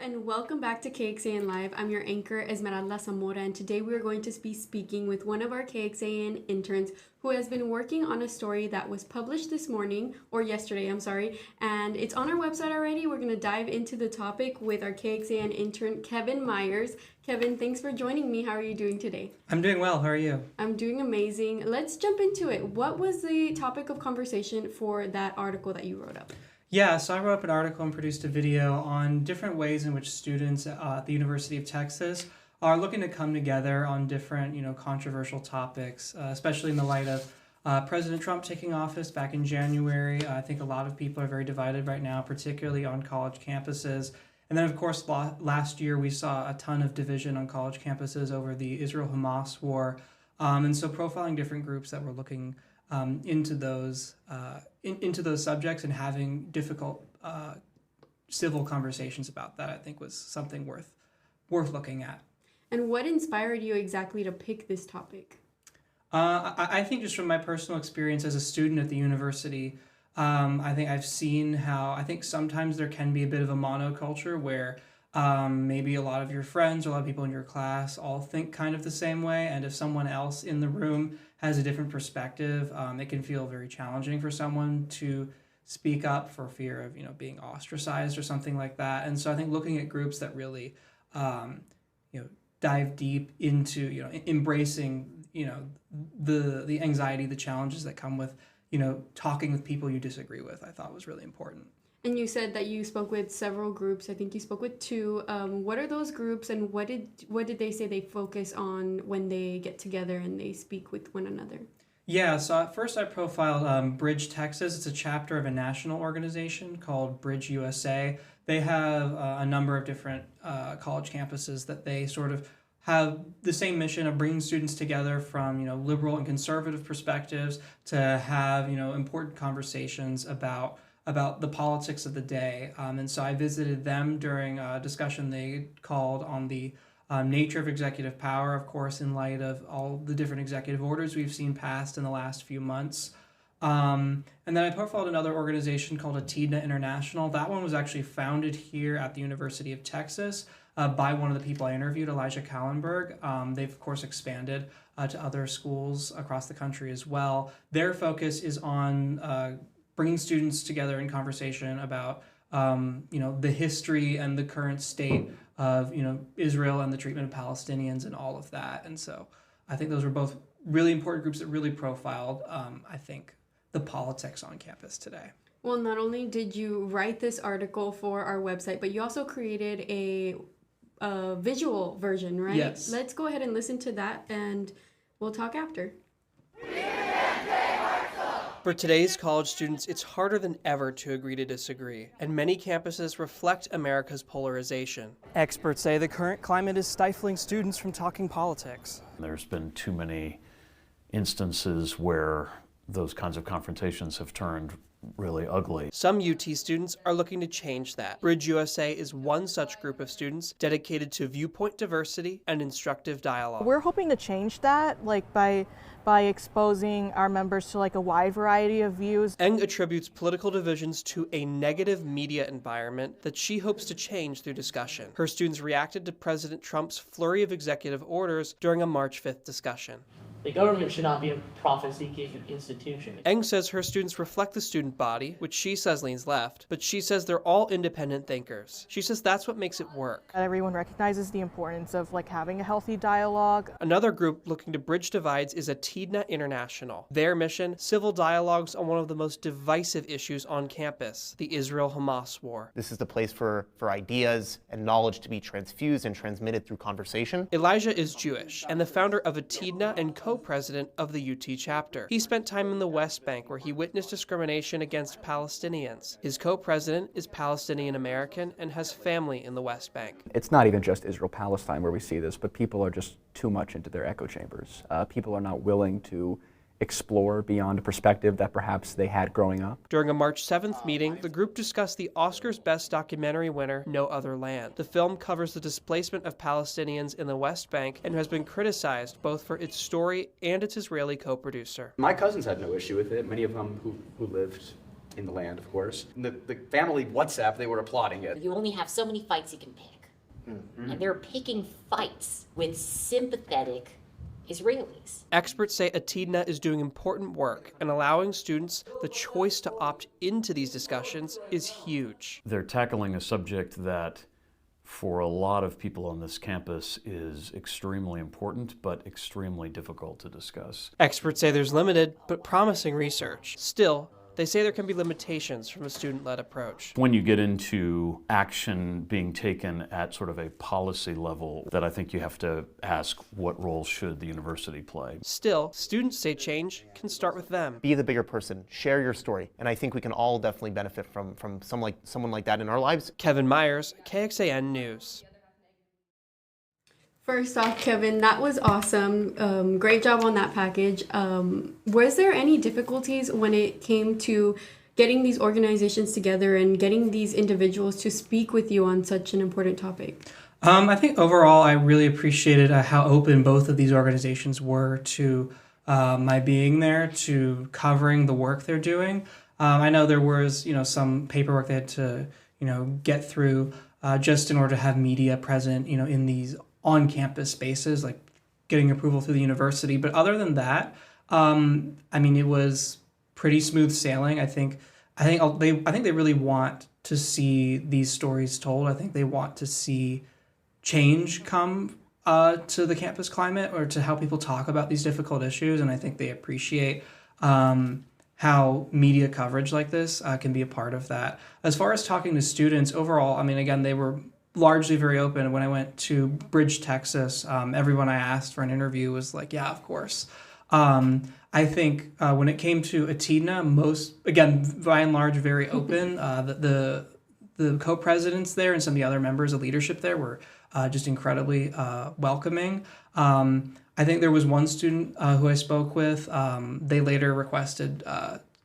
and welcome back to KXAN Live. I'm your anchor, Esmeralda Zamora, and today we are going to be speaking with one of our KXAN interns who has been working on a story that was published this morning, or yesterday, I'm sorry, and it's on our website already. We're going to dive into the topic with our KXAN intern, Kevin Myers. Kevin, thanks for joining me. How are you doing today? I'm doing well. How are you? I'm doing amazing. Let's jump into it. What was the topic of conversation for that article that you wrote up? Yeah, so I wrote up an article and produced a video on different ways in which students at the University of Texas are looking to come together on different, controversial topics, especially in the light of President Trump taking office back in January. I think a lot of people are very divided right now, particularly on college campuses. And then, of course, last year we saw a ton of division on college campuses over the Israel-Hamas war. And so profiling different groups that were looking into those subjects and having difficult civil conversations about that, I think, was something worth looking at. And what inspired you exactly to pick this topic? I think just from my personal experience as a student at the university, I think I've seen how I think sometimes there can be a bit of a monoculture where maybe a lot of your friends or a lot of people in your class all think kind of the same way, and if someone else in the room has a different perspective, it can feel very challenging for someone to speak up for fear of being ostracized or something like that. And so I think looking at groups that really dive deep into embracing the anxiety, the challenges that come with talking with people you disagree with, I thought was really important. And you said that you spoke with several groups. I think you spoke with two. What are those groups, and what did they say they focus on when they get together and they speak with one another? Yeah, so at first I profiled Bridge Texas. It's a chapter of a national organization called Bridge USA. They have a number of different college campuses that they sort of have the same mission of bringing students together from liberal and conservative perspectives to have important conversations about the politics of the day. And so I visited them during a discussion they called on the nature of executive power, of course, in light of all the different executive orders we've seen passed in the last few months. And then I profiled another organization called Atidna International. That one was actually founded here at the University of Texas by one of the people I interviewed, Elijah Kallenberg. They've, of course, expanded to other schools across the country as well. Their focus is on bringing students together in conversation about, the history and the current state of, Israel and the treatment of Palestinians and all of that. And so I think those were both really important groups that really profiled, I think, the politics on campus today. Well, not only did you write this article for our website, but you also created a visual version, right? Yes. Let's go ahead and listen to that, and we'll talk after. For today's college students, it's harder than ever to agree to disagree, and many campuses reflect America's polarization. Experts say the current climate is stifling students from talking politics. There's been too many instances where those kinds of confrontations have turned really ugly. Some UT students are looking to change that. Bridge USA is one such group of students dedicated to viewpoint diversity and instructive dialogue. We're hoping to change that, by exposing our members to a wide variety of views. Eng attributes political divisions to a negative media environment that she hopes to change through discussion. Her students reacted to President Trump's flurry of executive orders during a March 5th discussion. The government should not be a profit-seeking institution. Eng says her students reflect the student body, which she says leans left, but she says they're all independent thinkers. She says that's what makes it work. Everyone recognizes the importance of having a healthy dialogue. Another group looking to bridge divides is Atidna International. Their mission, civil dialogues on one of the most divisive issues on campus, the Israel-Hamas war. This is the place for ideas and knowledge to be transfused and transmitted through conversation. Elijah is Jewish and the founder of Atidna and co-president of the UT chapter. He spent time in the West Bank where he witnessed discrimination against Palestinians. His co-president is Palestinian American and has family in the West Bank. It's not even just Israel-Palestine where we see this, but people are just too much into their echo chambers. People are not willing to explore beyond a perspective that perhaps they had growing up. During a March 7th meeting, the group discussed the Oscars Best Documentary winner, No Other Land. The film covers the displacement of Palestinians in the West Bank and has been criticized both for its story and its Israeli co-producer. My cousins had no issue with it, many of them who lived in the land, of course. The family WhatsApp, they were applauding it. You only have so many fights you can pick. And they're picking fights with sympathetic Israelis. Experts say Atidna is doing important work, and allowing students the choice to opt into these discussions is huge. They're tackling a subject that, for a lot of people on this campus, is extremely important but extremely difficult to discuss. Experts say there's limited but promising research. Still, they say there can be limitations from a student-led approach. When you get into action being taken at sort of a policy level, that I think you have to ask, what role should the university play? Still, students say change can start with them. Be the bigger person, share your story, and I think we can all definitely benefit from someone like that in our lives. Kevin Myers, KXAN News. First off, Kevin, that was awesome. Great job on that package. Was there any difficulties when it came to getting these organizations together and getting these individuals to speak with you on such an important topic? I think overall I really appreciated how open both of these organizations were to my being there, to covering the work they're doing. I know there was, some paperwork they had to, get through just in order to have media present, in these on-campus spaces, like getting approval through the university. But other than that, it was pretty smooth sailing. I think they really want to see these stories told. I think they want to see change come to the campus climate, or to how people talk about these difficult issues. And I think they appreciate how media coverage like this can be a part of that. As far as talking to students overall, again, they were largely very open. When I went to Bridge, Texas, everyone I asked for an interview was like, yeah, of course. I think when it came to Atidna, by and large, very open. The co-presidents there and some of the other members of leadership there were just incredibly welcoming. I think there was one student who I spoke with. They later requested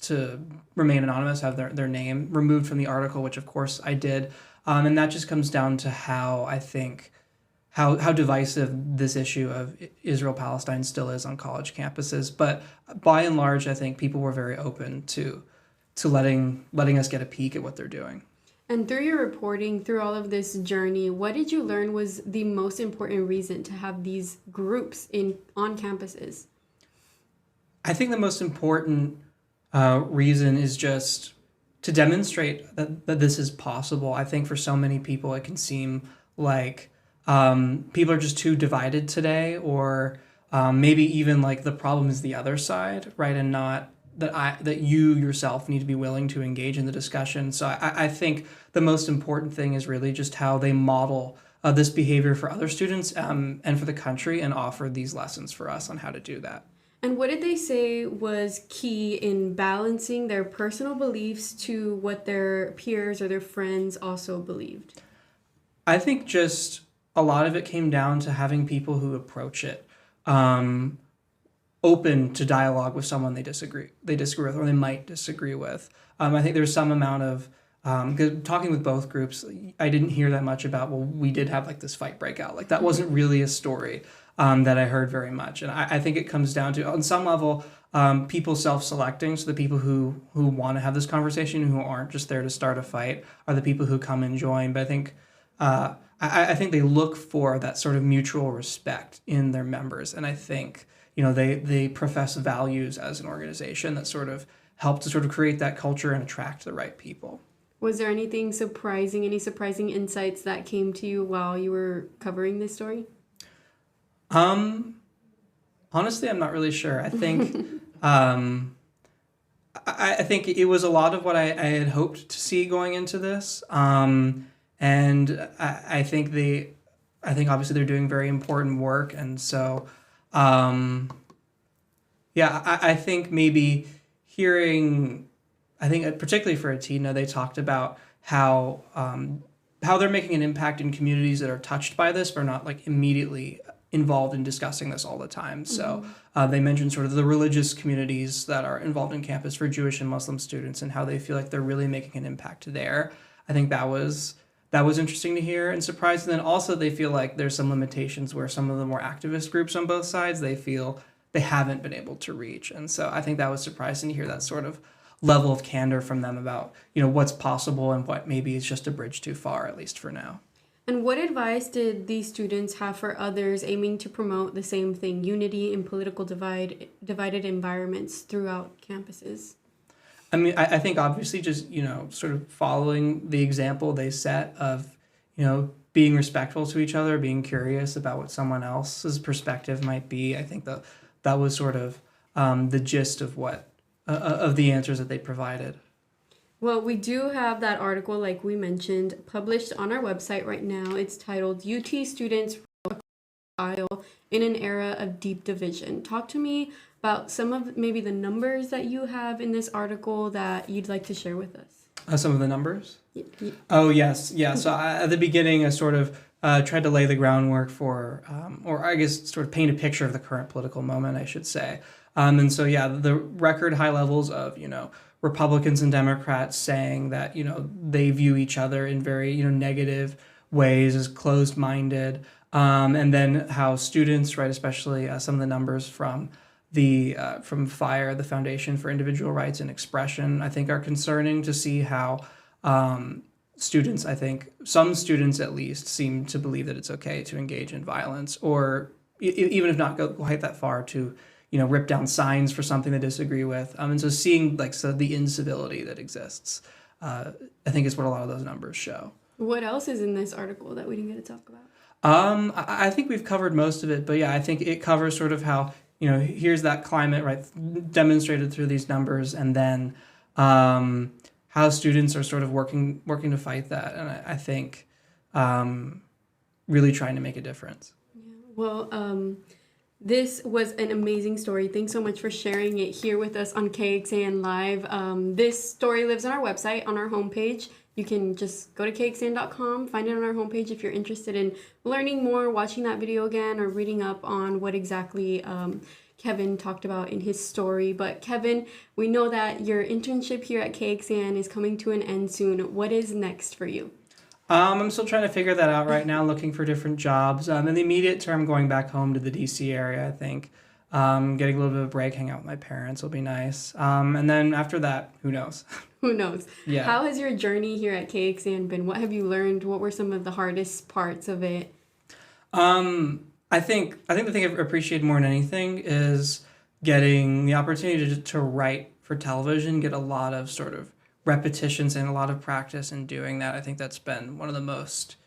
to remain anonymous, have their name removed from the article, which of course I did. And that just comes down to how divisive this issue of Israel-Palestine still is on college campuses. But by and large, I think people were very open to letting us get a peek at what they're doing. And through your reporting, through all of this journey, what did you learn was the most important reason to have these groups on campuses? I think the most important reason is just to demonstrate that this is possible. I think for so many people, it can seem like people are just too divided today, or maybe even like the problem is the other side, right? And not that you yourself need to be willing to engage in the discussion. So I think the most important thing is really just how they model this behavior for other students and for the country, and offer these lessons for us on how to do that. And what did they say was key in balancing their personal beliefs to what their peers or their friends also believed? I think just a lot of it came down to having people who approach it open to dialogue with someone they disagree with, or they might disagree with. I think there's some amount of talking with both groups, I didn't hear that much about, well, we did have like this fight break out. Like that wasn't really a story that I heard very much. And I think it comes down to, on some level, people self-selecting. So the people who want to have this conversation, who aren't just there to start a fight, are the people who come and join. But I think I think they look for that sort of mutual respect in their members. And I think, they profess values as an organization that sort of help to sort of create that culture and attract the right people. Was there any surprising insights that came to you while you were covering this story? Honestly, I'm not really sure. I think I think it was a lot of what I had hoped to see going into this. And I think obviously they're doing very important work. And so, I think maybe hearing, I think particularly for Atidna, they talked about how they're making an impact in communities that are touched by this, but are not like immediately involved in discussing this all the time. So they mentioned sort of the religious communities that are involved in campus for Jewish and Muslim students, and how they feel like they're really making an impact there. I think that was interesting to hear and surprising. And then also they feel like there's some limitations where some of the more activist groups on both sides, they feel they haven't been able to reach. And so I think that was surprising to hear that sort of level of candor from them about, what's possible and what maybe is just a bridge too far, at least for now. And what advice did these students have for others aiming to promote the same thing, unity in political divided environments throughout campuses? I mean, I think obviously just, sort of following the example they set of, being respectful to each other, being curious about what someone else's perspective might be. I think that was sort of the gist of of the answers that they provided. Well, we do have that article, like we mentioned, published on our website right now. It's titled UT Students Aisle in an Era of Deep Division. Talk to me about some of maybe the numbers that you have in this article that you'd like to share with us. Some of the numbers? Oh, yes. Yeah. So at the beginning, I sort of tried to lay the groundwork for, or I guess sort of paint a picture of the current political moment, I should say. And so, yeah, the record high levels of, Republicans and Democrats saying that, they view each other in very, negative ways as closed-minded. And then how students, right, especially some of the numbers from from FIRE, the Foundation for Individual Rights and Expression, I think are concerning to see how students, I think some students at least, seem to believe that it's okay to engage in violence, or even if not go quite that far, to rip down signs for something they disagree with. And so seeing the incivility that exists, I think is what a lot of those numbers show. What else is in this article that we didn't get to talk about? I think we've covered most of it, but yeah, I think it covers sort of how, here's that climate, right, demonstrated through these numbers, and then how students are sort of working to fight that. And I think really trying to make a difference. Yeah. Well, this was an amazing story. Thanks so much for sharing it here with us on KXAN Live. This story lives on our website, on our homepage. You can just go to kxan.com, find it on our homepage if you're interested in learning more, watching that video again, or reading up on what exactly Kevin talked about in his story. But Kevin, we know that your internship here at KXAN is coming to an end soon. What is next for you? I'm still trying to figure that out right now, looking for different jobs. In the immediate term, going back home to the DC area, I think. Getting a little bit of a break, hang out with my parents will be nice. And then after that, who knows? Who knows? Yeah. How has your journey here at KXAN been? What have you learned? What were some of the hardest parts of it? I think the thing I've appreciated more than anything is getting the opportunity to write for television, get a lot of sort of repetitions and a lot of practice in doing that. I think that's been one of the most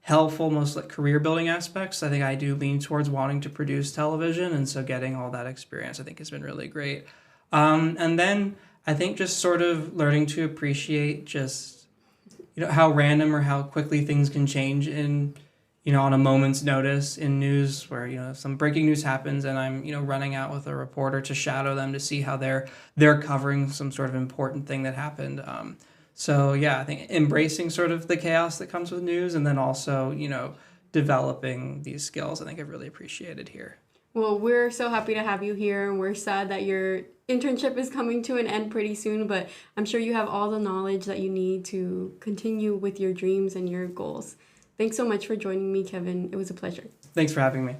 helpful, most career building aspects. I think I do lean towards wanting to produce television, and so getting all that experience I think has been really great. And then I think just sort of learning to appreciate just how random or how quickly things can change in on a moment's notice in news, where if some breaking news happens and I'm running out with a reporter to shadow them to see how they're covering some sort of important thing that happened. So yeah, I think embracing sort of the chaos that comes with news, and then also developing these skills, I think I've really appreciated here. Well, we're so happy to have you here, and we're sad that your internship is coming to an end pretty soon, but I'm sure you have all the knowledge that you need to continue with your dreams and your goals. Thanks so much for joining me, Kevin. It was a pleasure. Thanks for having me.